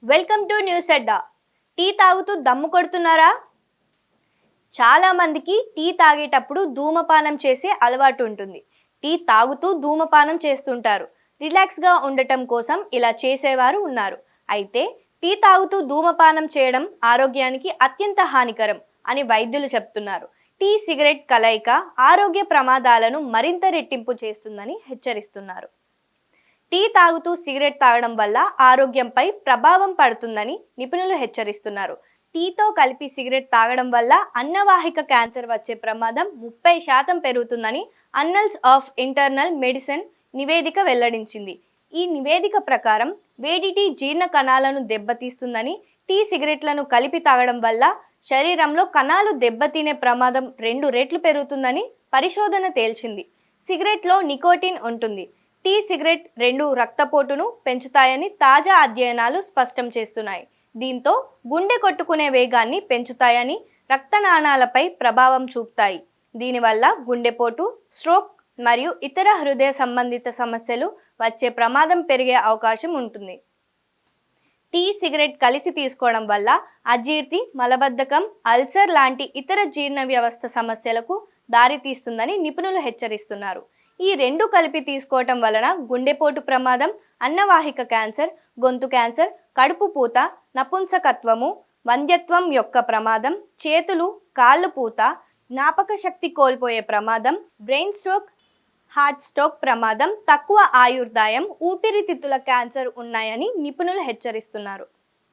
Welcome to news Adda. Tea తాగుతూ దమ్ము కొడుతున్నారా? చాలా మందికి టీ తాగేటప్పుడు ధూమపానం చేసే అలవాటు ఉంటుంది. టీ తాగుతూ ధూమపానం చేస్తుంటారు. రిలాక్స్గా ఉండటం కోసం ఇలా చేసేవారు ఉన్నారు. అయితే టీ తాగుతూ ధూమపానం చేయడం ఆరోగ్యానికి అత్యంత హానికరం అని వైద్యులు చెప్తున్నారు. టీ సిగరెట్ కలయిక ఆరోగ్య ప్రమాదాలను మరింత రెట్టింపు చేస్తుందని హెచ్చరిస్తున్నారు. టీ తాగుతూ సిగరెట్ తాగడం వల్ల ఆరోగ్యంపై ప్రభావం పడుతుందని నిపుణులు హెచ్చరిస్తున్నారు. టీతో కలిపి సిగరెట్ తాగడం వల్ల అన్నవాహిక క్యాన్సర్ వచ్చే ప్రమాదం 30% పెరుగుతుందని అన్నల్స్ ఆఫ్ ఇంటర్నల్ మెడిసిన్ నివేదిక వెల్లడించింది. ఈ నివేదిక ప్రకారం వేడి టీ జీర్ణ కణాలను దెబ్బతీస్తుందని, టీ సిగరెట్లను కలిపి తాగడం వల్ల శరీరంలో కణాలు దెబ్బతినే ప్రమాదం 2 రెట్లు పెరుగుతుందని పరిశోధన తేల్చింది. సిగరెట్లో నికోటిన్ ఉంటుంది. టీ సిగరెట్ 2 రక్తపోటును పెంచుతాయని తాజా అధ్యయనాలు స్పష్టం చేస్తున్నాయి. దీంతో గుండె కొట్టుకునే వేగాన్ని పెంచుతాయని, రక్తనాళాలపై ప్రభావం చూపుతాయి. దీనివల్ల గుండెపోటు, స్ట్రోక్ మరియు ఇతర హృదయ సంబంధిత సమస్యలు వచ్చే ప్రమాదం పెరిగే అవకాశం ఉంటుంది. టీ సిగరెట్ కలిసి తీసుకోవడం వల్ల అజీర్తి, మలబద్ధకం, అల్సర్ లాంటి ఇతర జీర్ణ వ్యవస్థ సమస్యలకు దారితీస్తుందని నిపుణులు హెచ్చరిస్తున్నారు. ఈ 2 కలిపి తీసుకోవటం వలన గుండెపోటు ప్రమాదం, అన్నవాహిక క్యాన్సర్, గొంతు క్యాన్సర్, కడుపు పూత, నపుంసకత్వము, వంధ్యత్వం యొక్క ప్రమాదం, చేతులు కాళ్ళు పూత, జ్ఞాపక శక్తి కోల్పోయే ప్రమాదం, బ్రెయిన్ స్ట్రోక్, హార్ట్ స్ట్రోక్ ప్రమాదం, తక్కువ ఆయుర్దాయం, ఊపిరితిత్తుల క్యాన్సర్ ఉన్నాయని నిపుణులు హెచ్చరిస్తున్నారు.